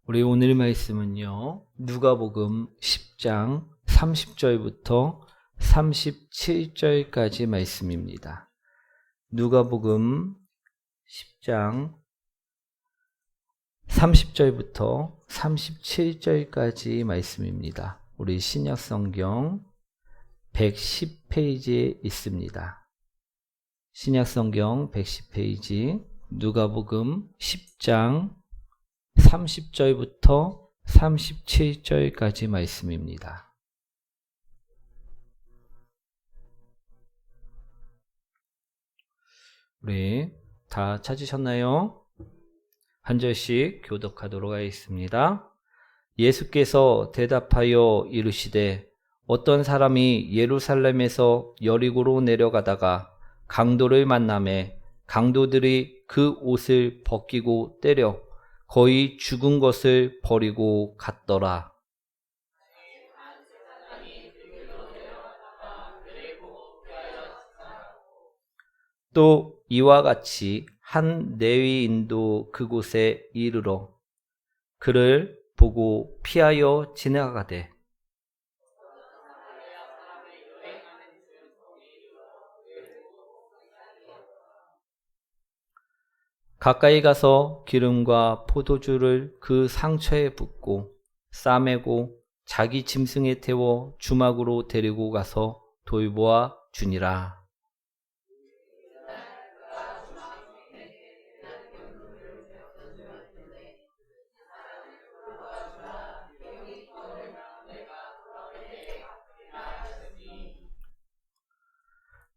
우리 오늘 말씀은요, 누가복음 10장 30절부터 37절까지 말씀입니다. 누가복음 10장 30절부터 37절까지 말씀입니다. 우리 신약성경 110페이지에 있습니다. 신약성경 110페이지 누가복음 10장 30절부터 37절까지 말씀입니다. 우리 다 찾으셨나요? 한 절씩 교독하도록 하겠습니다. 예수께서 대답하여 이르시되 어떤 사람이 예루살렘에서 여리고로 내려가다가 강도를 만나매 강도들이 그 옷을 벗기고 때려 거의 죽은 것을 버리고 갔더라. 또 이와 같이 한 레위인도 그곳에 이르러 그를 보고 피하여 지나가되 가까이 가서 기름과 포도주를 그 상처에 붓고 싸매고 자기 짐승에 태워 주막으로 데리고 가서 돌보아 주니라.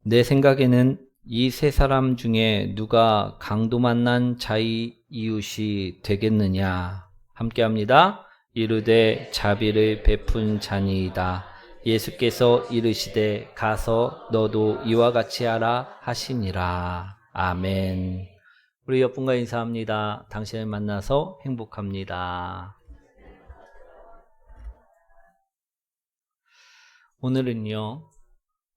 내 생각에는 이 세 사람 중에 누가 강도 만난 자의 이웃이 되겠느냐. 함께합니다. 이르되 자비를 베푼 자니이다. 예수께서 이르시되 가서 너도 이와 같이 하라 하시니라. 아멘. 우리 옆분과 인사합니다. 당신을 만나서 행복합니다. 오늘은요,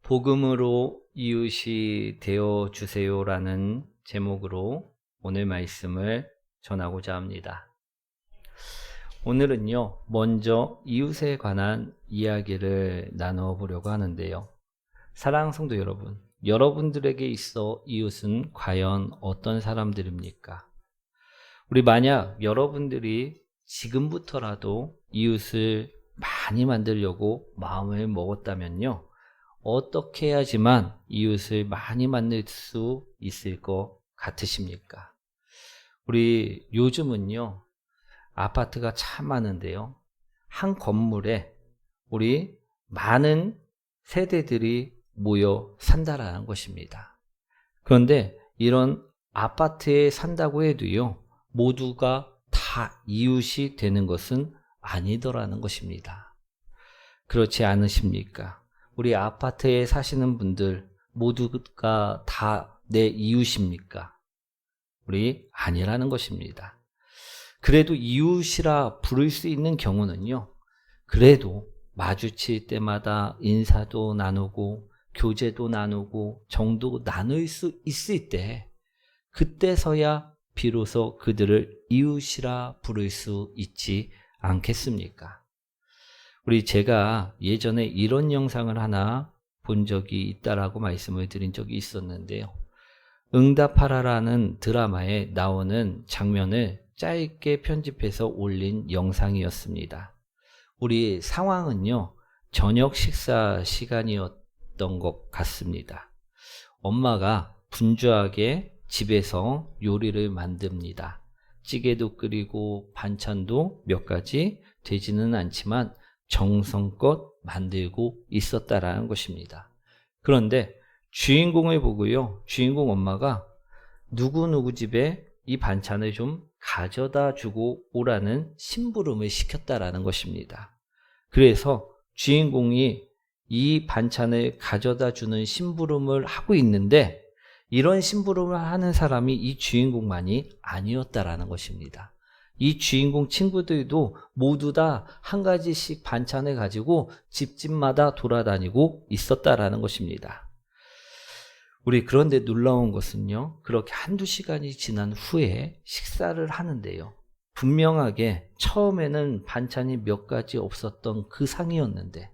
복음으로 이웃이 되어주세요라는 제목으로 오늘 말씀을 전하고자 합니다. 오늘은요, 먼저 이웃에 관한 이야기를 나눠보려고 하는데요. 사랑하는 성도 여러분, 여러분들에게 있어 이웃은 과연 어떤 사람들입니까? 우리 만약 여러분들이 지금부터라도 이웃을 많이 만들려고 마음을 먹었다면요, 어떻게 해야지만 이웃을 많이 만날 수 있을 것 같으십니까? 우리 요즘은요, 아파트가 참 많은데요, 한 건물에 우리 많은 세대들이 모여 산다라는 것입니다. 그런데 이런 아파트에 산다고 해도요, 모두가 다 이웃이 되는 것은 아니더라는 것입니다. 그렇지 않으십니까? 우리 아파트에 사시는 분들 모두가 다 내 이웃입니까? 우리 아니라는 것입니다. 그래도 이웃이라 부를 수 있는 경우는요, 그래도 마주칠 때마다 인사도 나누고 교제도 나누고 정도 나눌 수 있을 때, 그때서야 비로소 그들을 이웃이라 부를 수 있지 않겠습니까? 우리 제가 예전에 이런 영상을 하나 본 적이 있다라고 말씀을 드린 적이 있었는데요. 응답하라라는 드라마에 나오는 장면을 짧게 편집해서 올린 영상이었습니다. 우리 상황은요, 저녁 식사 시간이었던 것 같습니다. 엄마가 분주하게 집에서 요리를 만듭니다. 찌개도 끓이고 반찬도 몇 가지 되지는 않지만 정성껏 만들고 있었다라는 것입니다. 그런데 주인공을 보고요, 주인공 엄마가 누구누구 집에 이 반찬을 좀 가져다 주고 오라는 심부름을 시켰다라는 것입니다. 그래서 주인공이 이 반찬을 가져다 주는 심부름을 하고 있는데, 이런 심부름을 하는 사람이 이 주인공만이 아니었다라는 것입니다. 이 주인공 친구들도 모두 다 한 가지씩 반찬을 가지고 집집마다 돌아다니고 있었다라는 것입니다. 우리 그런데 놀라운 것은요, 그렇게 한두 시간이 지난 후에 식사를 하는데요, 분명하게 처음에는 반찬이 몇 가지 없었던 그 상이었는데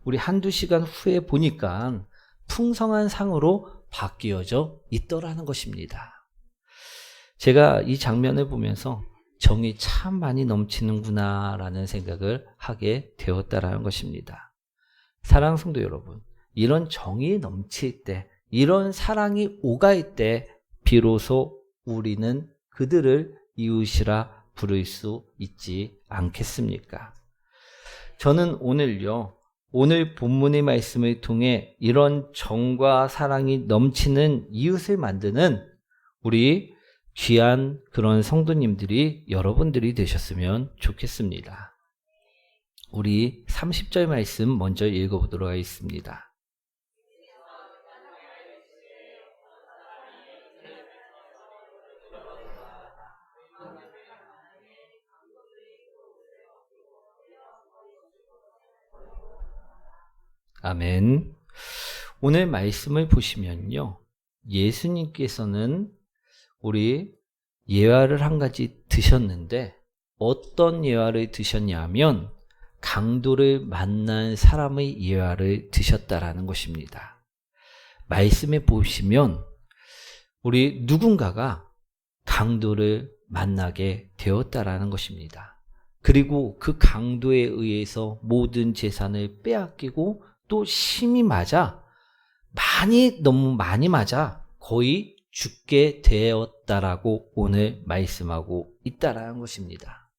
우리 한두 시간 후에 보니까 풍성한 상으로 바뀌어져 있더라는 것입니다. 제가 이 장면을 보면서 정이 참 많이 넘치는구나 라는 생각을 하게 되었다라는 것입니다. 사랑하는 성도 여러분, 이런 정이 넘칠 때, 이런 사랑이 오갈 때 비로소 우리는 그들을 이웃이라 부를 수 있지 않겠습니까? 저는 오늘요, 오늘 본문의 말씀을 통해 이런 정과 사랑이 넘치는 이웃을 만드는 우리 귀한 그런 성도님들이 여러분들이 되셨으면 좋겠습니다. 우리 30절 말씀 먼저 읽어보도록 하겠습니다. 아멘. 오늘 말씀을 보시면요, 예수님께서는 우리 예화를 한 가지 드셨는데 어떤 예화를 드셨냐면 강도를 만난 사람의 예화를 드셨다라는 것입니다. 말씀에 보시면 우리 누군가가 강도를 만나게 되었다라는 것입니다. 그리고 그 강도에 의해서 모든 재산을 빼앗기고 또 심히 맞아, 너무 많이 맞아 거의 죽게 되었다라고 오늘 말씀하고 있다라는 것입니다.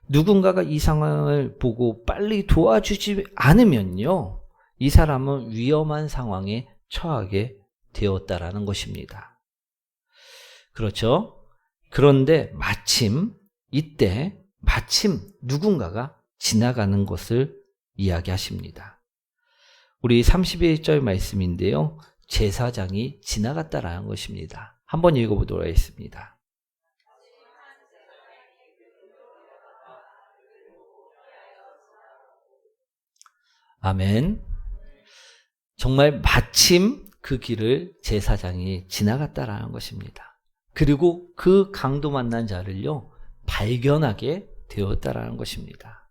누군가가 이 상황을 보고 빨리 도와주지 않으면요, 이 사람은 위험한 상황에 처하게 되었다라는 것입니다. 그렇죠? 그런데 이때 마침 누군가가 지나가는 것을 이야기하십니다. 우리 31절 말씀인데요, 제사장이 지나갔다라는 것입니다. 한번 읽어보도록 하겠습니다. 아멘. 정말 마침 그 길을 제사장이 지나갔다라는 것입니다. 그리고 그 강도 만난 자를요, 발견하게 되었다라는 것입니다.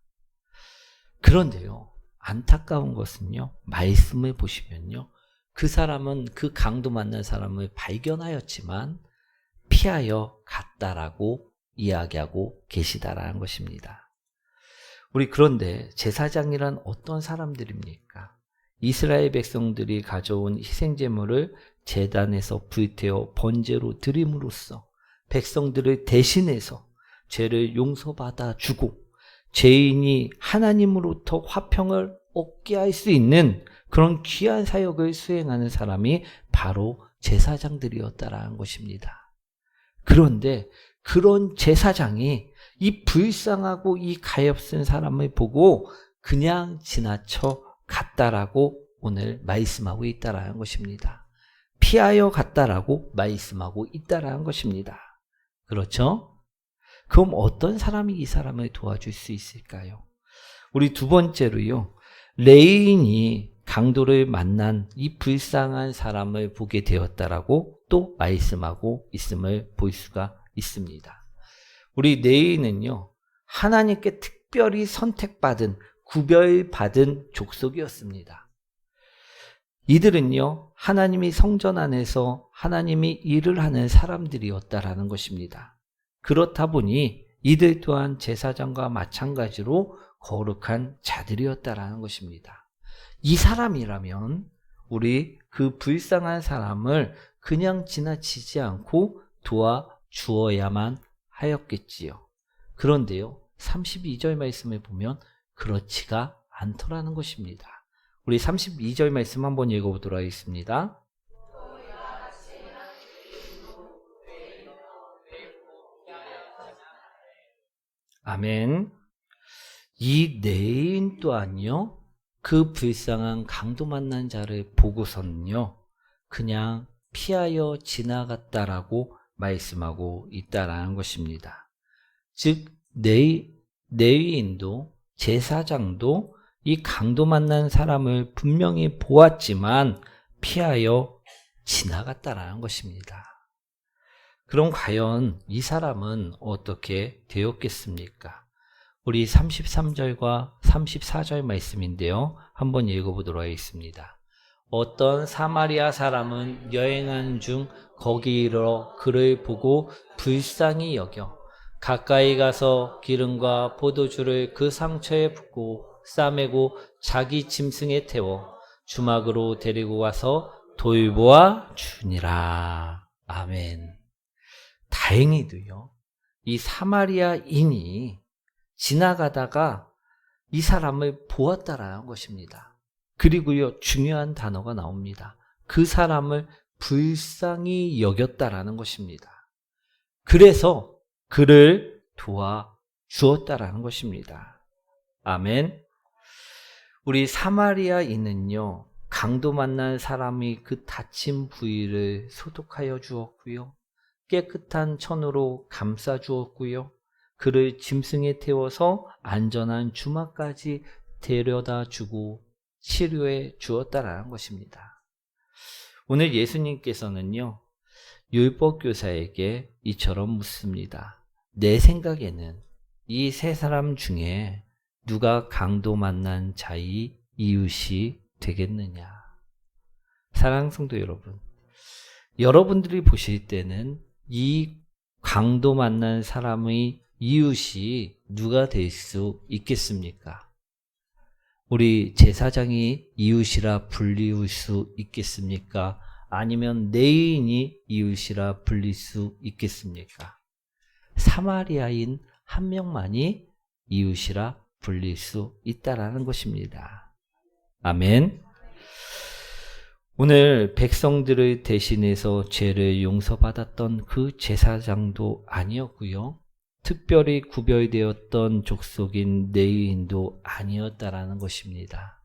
그런데요, 안타까운 것은요, 말씀을 보시면요, 그 사람은 그 강도 만난 사람을 발견하였지만 피하여 갔다라고 이야기하고 계시다라는 것입니다. 우리 그런데 제사장이란 어떤 사람들입니까? 이스라엘 백성들이 가져온 희생제물을 제단에서 불태워 번제로 드림으로써 백성들을 대신해서 죄를 용서받아 주고 죄인이 하나님으로부터 화평을 얻게 할 수 있는 그런 귀한 사역을 수행하는 사람이 바로 제사장들이었다라는 것입니다. 그런데 그런 제사장이 이 불쌍하고 이 가엾은 사람을 보고 그냥 지나쳐 갔다라고 오늘 말씀하고 있다라는 것입니다. 피하여 갔다라고 말씀하고 있다라는 것입니다. 그렇죠? 그럼 어떤 사람이 이 사람을 도와줄 수 있을까요? 우리 두 번째로요, 레인이 강도를 만난 이 불쌍한 사람을 보게 되었다라고 또 말씀하고 있음을 볼 수가 있습니다. 우리 레인은요, 하나님께 특별히 선택받은, 구별받은 족속이었습니다. 이들은요, 하나님이 성전 안에서 하나님이 일을 하는 사람들이었다라는 것입니다. 그렇다 보니 이들 또한 제사장과 마찬가지로 거룩한 자들이었다라는 것입니다. 이 사람이라면 우리 그 불쌍한 사람을 그냥 지나치지 않고 도와주어야만 하였겠지요. 그런데요, 32절 말씀을 보면 그렇지가 않더라는 것입니다. 우리 32절 말씀 한번 읽어보도록 하겠습니다. 아멘. 이 레인 또한요, 그 불쌍한 강도 만난 자를 보고서는요, 그냥 피하여 지나갔다라고 말씀하고 있다라는 것입니다. 즉 레위인도 제사장도 이 강도 만난 사람을 분명히 보았지만 피하여 지나갔다라는 것입니다. 그럼 과연 이 사람은 어떻게 되었겠습니까? 우리 33절과 34절 말씀인데요. 한번 읽어보도록 하겠습니다. 어떤 사마리아 사람은 여행하는 중 거기 이르러 그를 보고 불쌍히 여겨 가까이 가서 기름과 포도주를 그 상처에 붓고 싸매고 자기 짐승에 태워 주막으로 데리고 가서 돌보아 주니라. 아멘. 다행히도요, 이 사마리아인이 지나가다가 이 사람을 보았다라는 것입니다. 그리고요, 중요한 단어가 나옵니다. 그 사람을 불쌍히 여겼다라는 것입니다. 그래서 그를 도와주었다라는 것입니다. 아멘. 우리 사마리아인은요, 강도 만난 사람이 그 다친 부위를 소독하여 주었고요, 깨끗한 천으로 감싸 주었고요, 그를 짐승에 태워서 안전한 주막까지 데려다 주고 치료해 주었다라는 것입니다. 오늘 예수님께서는요, 율법교사에게 이처럼 묻습니다. 내 생각에는 이 세 사람 중에 누가 강도 만난 자의 이웃이 되겠느냐? 사랑하는 성도 여러분, 여러분들이 보실 때는 이 강도 만난 사람의 이웃이 누가 될 수 있겠습니까? 우리 제사장이 이웃이라 불릴 수 있겠습니까? 아니면 레위인이 이웃이라 불릴 수 있겠습니까? 사마리아인 한 명만이 이웃이라 불릴 수 있다라는 것입니다. 아멘. 오늘 백성들을 대신해서 죄를 용서받았던 그 제사장도 아니었고요, 특별히 구별되었던 족속인 레위인도 아니었다라는 것입니다.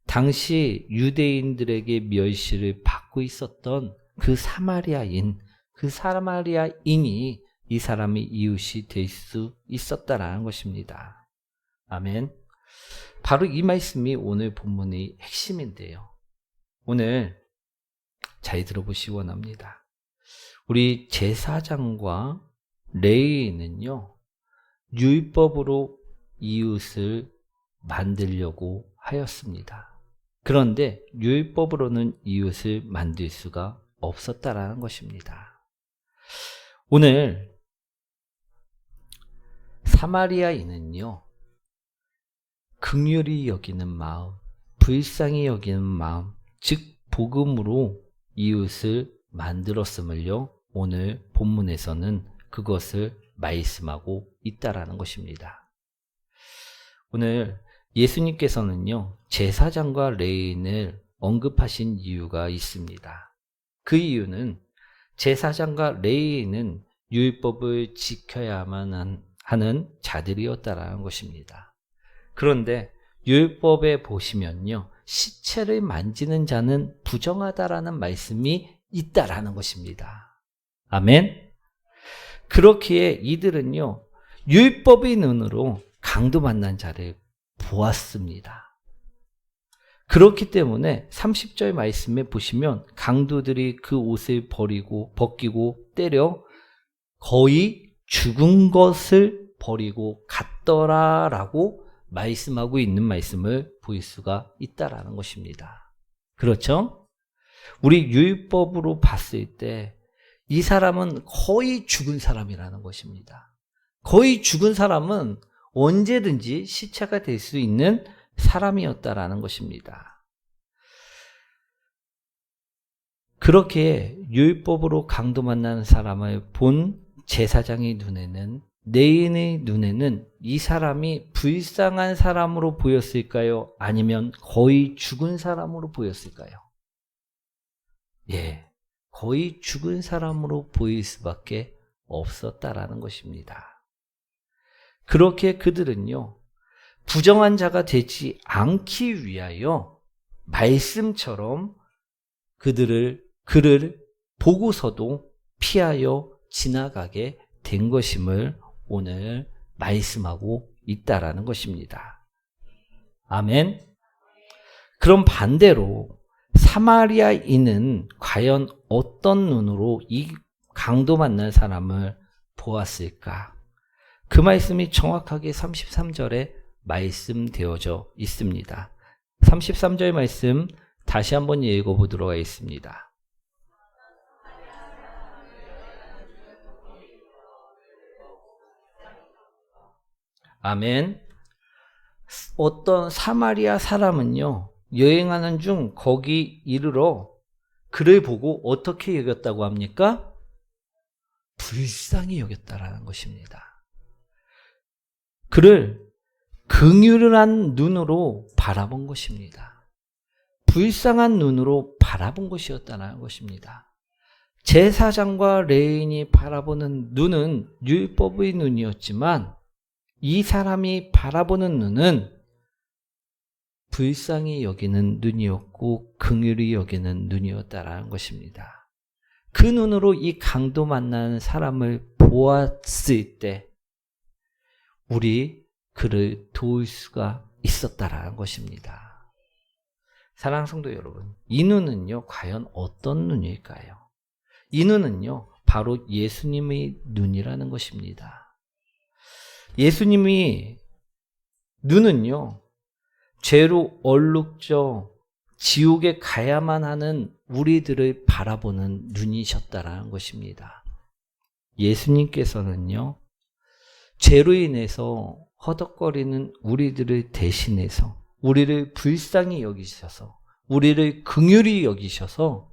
당시 유대인들에게 멸시를 받고 있었던 그 사마리아인이 이 사람의 이웃이 될 수 있었다라는 것입니다. 아멘. 바로 이 말씀이 오늘 본문의 핵심인데요. 오늘 잘 들어보시기 원합니다. 우리 제사장과 레위인은요, 율법으로 이웃을 만들려고 하였습니다. 그런데 율법으로는 이웃을 만들 수가 없었다라는 것입니다. 오늘 사마리아인은요, 긍휼히 여기는 마음, 불쌍히 여기는 마음, 즉 복음으로 이웃을 만들었음을요, 오늘 본문에서는 그것을 말씀하고 있다라는 것입니다. 오늘 예수님께서는요, 제사장과 레위인을 언급하신 이유가 있습니다. 그 이유는 제사장과 레위인은 율법을 지켜야만 하는 자들이었다라는 것입니다. 그런데 율법에 보시면요, 시체를 만지는 자는 부정하다라는 말씀이 있다라는 것입니다. 아멘. 그렇기에 이들은요, 율법의 눈으로 강도 만난 자를 보았습니다. 그렇기 때문에 30절 말씀에 보시면 강도들이 그 옷을 벗기고 때려 거의 죽은 것을 버리고 갔더라라고 말씀하고 있는 말씀을 볼 수가 있다라는 것입니다. 그렇죠? 우리 율법으로 봤을 때 이 사람은 거의 죽은 사람이라는 것입니다. 거의 죽은 사람은 언제든지 시체가 될 수 있는 사람이었다라는 것입니다. 그렇게 율법으로 강도 만나는 사람을 본 제사장의 눈에는, 레위인의 눈에는 이 사람이 불쌍한 사람으로 보였을까요? 아니면 거의 죽은 사람으로 보였을까요? 예, 거의 죽은 사람으로 보일 수밖에 없었다라는 것입니다. 그렇게 그들은요, 부정한 자가 되지 않기 위하여 말씀처럼 그를 보고서도 피하여 지나가게 된 것임을 오늘 말씀하고 있다라는 것입니다. 아멘. 그럼 반대로 사마리아인은 과연 어떤 눈으로 이 강도 만난 사람을 보았을까? 그 말씀이 정확하게 33절에 말씀되어져 있습니다. 33절 말씀 다시 한번 읽어보도록 하겠습니다. 아멘. 어떤 사마리아 사람은요, 여행하는 중 거기 이르러 그를 보고 어떻게 여겼다고 합니까? 불쌍히 여겼다라는 것입니다. 그를 긍휼한 눈으로 바라본 것입니다. 불쌍한 눈으로 바라본 것이었다는 것입니다. 제사장과 레위인이 바라보는 눈은 율법의 눈이었지만 이 사람이 바라보는 눈은 불쌍히 여기는 눈이었고 긍휼히 여기는 눈이었다라는 것입니다. 그 눈으로 이 강도 만난 사람을 보았을 때 우리 그를 도울 수가 있었다라는 것입니다. 사랑하는 성도 여러분, 이 눈은요 과연 어떤 눈일까요? 이 눈은요 바로 예수님의 눈이라는 것입니다. 예수님이 눈은요 죄로 얼룩져 지옥에 가야만 하는 우리들을 바라보는 눈이셨다라는 것입니다. 예수님께서는요 죄로 인해서 허덕거리는 우리들을 대신해서 우리를 불쌍히 여기셔서 우리를 긍휼히 여기셔서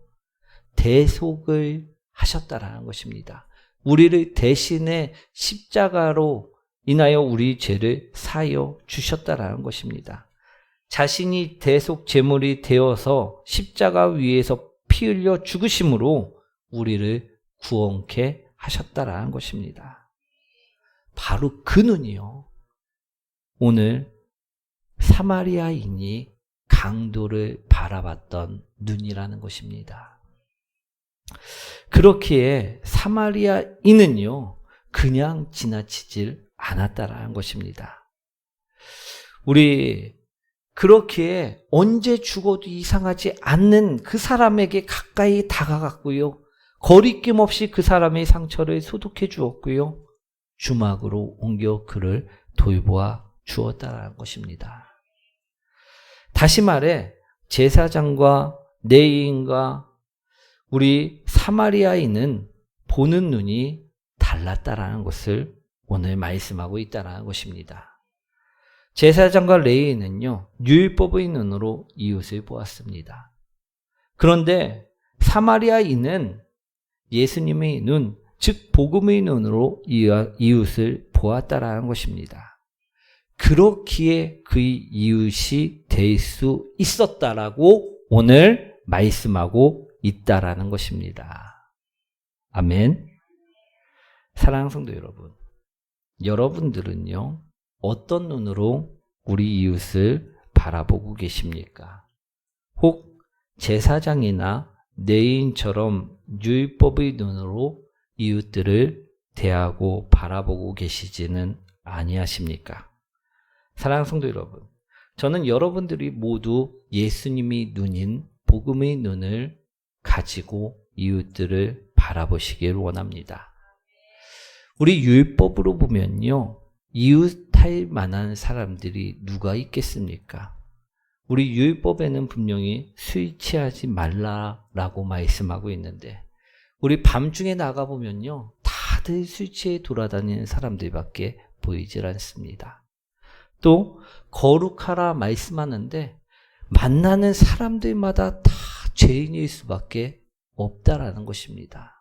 대속을 하셨다라는 것입니다. 우리를 대신해 십자가로 인하여 우리 죄를 사여 주셨다라는 것입니다. 자신이 대속 제물이 되어서 십자가 위에서 피 흘려 죽으심으로 우리를 구원케 하셨다라는 것입니다. 바로 그 눈이요 오늘 사마리아인이 강도를 바라봤던 눈이라는 것입니다. 그렇기에 사마리아인은요 그냥 지나치질 않았다라는 것입니다. 우리 그렇기에 언제 죽어도 이상하지 않는 그 사람에게 가까이 다가갔고요. 거리낌 없이 그 사람의 상처를 소독해 주었고요. 주막으로 옮겨 그를 돌보아 주었다는 것입니다. 다시 말해 제사장과 레위인과 우리 사마리아인은 보는 눈이 달랐다라는 것을 오늘 말씀하고 있다는 것입니다. 제사장과 레위인은요 율법의 눈으로 이웃을 보았습니다. 그런데 사마리아인은 예수님의 눈, 즉 복음의 눈으로 이웃을 보았다라는 것입니다. 그렇기에 그의 이웃이 될 수 있었다라고 오늘 말씀하고 있다라는 것입니다. 아멘. 사랑하는 성도 여러분, 여러분들은요 어떤 눈으로 우리 이웃을 바라보고 계십니까? 혹 제사장이나 레위인처럼 율법의 눈으로 이웃들을 대하고 바라보고 계시지는 아니하십니까? 사랑하는 성도 여러분, 저는 여러분들이 모두 예수님의 눈인 복음의 눈을 가지고 이웃들을 바라보시길 원합니다. 우리 율법으로 보면요 이웃할 만한 사람들이 누가 있겠습니까? 우리 율법에는 분명히 술 취하지 말라라고 말씀하고 있는데 우리 밤중에 나가보면요 다들 술 취해 돌아다니는 사람들밖에 보이질 않습니다. 또 거룩하라 말씀하는데 만나는 사람들마다 다 죄인일 수밖에 없다라는 것입니다.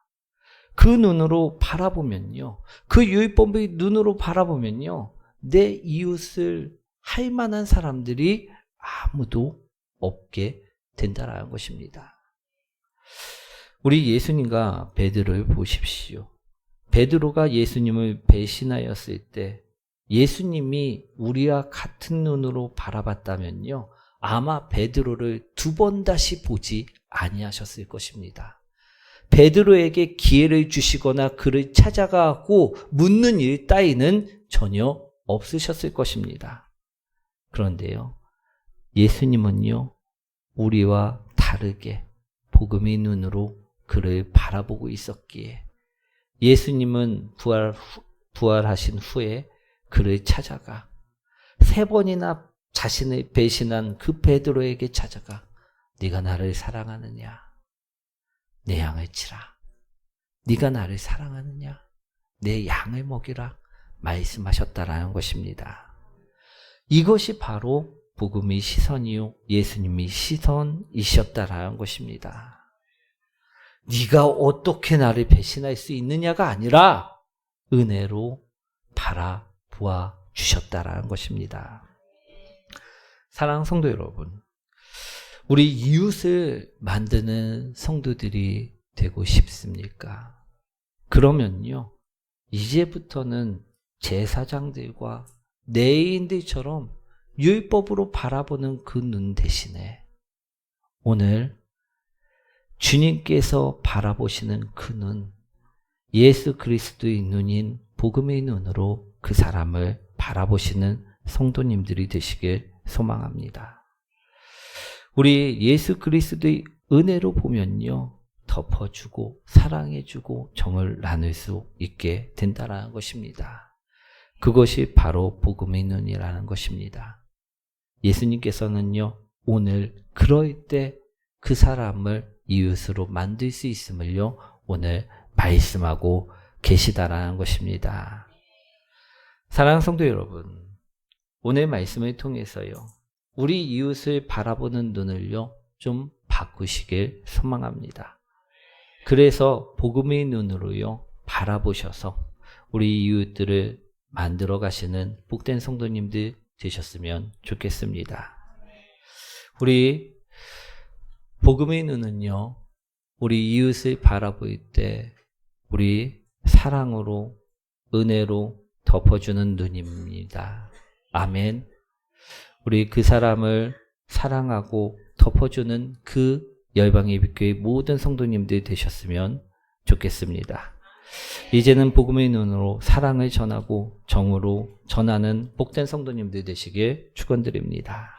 그 눈으로 바라보면요, 그 율법의 눈으로 바라보면요, 내 이웃을 할 만한 사람들이 아무도 없게 된다라는 것입니다. 우리 예수님과 베드로를 보십시오. 베드로가 예수님을 배신하였을 때 예수님이 우리와 같은 눈으로 바라봤다면요, 아마 베드로를 두 번 다시 보지 아니하셨을 것입니다. 베드로에게 기회를 주시거나 그를 찾아가고 묻는 일 따위는 전혀 없으셨을 것입니다. 그런데요, 예수님은요, 우리와 다르게 복음의 눈으로 그를 바라보고 있었기에 예수님은 부활하신 후에 그를 찾아가 3번이나 자신을 배신한 그 베드로에게 찾아가 네가 나를 사랑하느냐? 내 양을 치라. 네가 나를 사랑하느냐? 내 양을 먹이라 말씀하셨다라는 것입니다. 이것이 바로 복음의 시선이요 예수님의 시선이셨다라는 것입니다. 네가 어떻게 나를 배신할 수 있느냐가 아니라 은혜로 바라보아 주셨다라는 것입니다. 사랑하는 성도 여러분, 우리 이웃을 만드는 성도들이 되고 싶습니까? 그러면요, 이제부터는 제사장들과 레위인들처럼 율법으로 바라보는 그 눈 대신에 오늘 주님께서 바라보시는 그 눈, 예수 그리스도의 눈인 복음의 눈으로 그 사람을 바라보시는 성도님들이 되시길 소망합니다. 우리 예수 그리스도의 은혜로 보면요, 덮어주고 사랑해주고 정을 나눌 수 있게 된다는 것입니다. 그것이 바로 복음의 눈이라는 것입니다. 예수님께서는요, 오늘 그럴 때 그 사람을 이웃으로 만들 수 있음을요, 오늘 말씀하고 계시다라는 것입니다. 사랑하는 성도 여러분, 오늘 말씀을 통해서요, 우리 이웃을 바라보는 눈을요, 좀 바꾸시길 소망합니다. 그래서 복음의 눈으로요, 바라보셔서 우리 이웃들을 만들어 가시는 복된 성도님들 되셨으면 좋겠습니다. 우리 복음의 눈은요, 우리 이웃을 바라볼 때 우리 사랑으로 은혜로 덮어주는 눈입니다. 아멘. 우리 그 사람을 사랑하고 덮어주는 그 열방의 빛교회 모든 성도님들 되셨으면 좋겠습니다. 이제는 복음의 눈으로 사랑을 전하고 정으로 전하는 복된 성도님들 되시길 축원드립니다.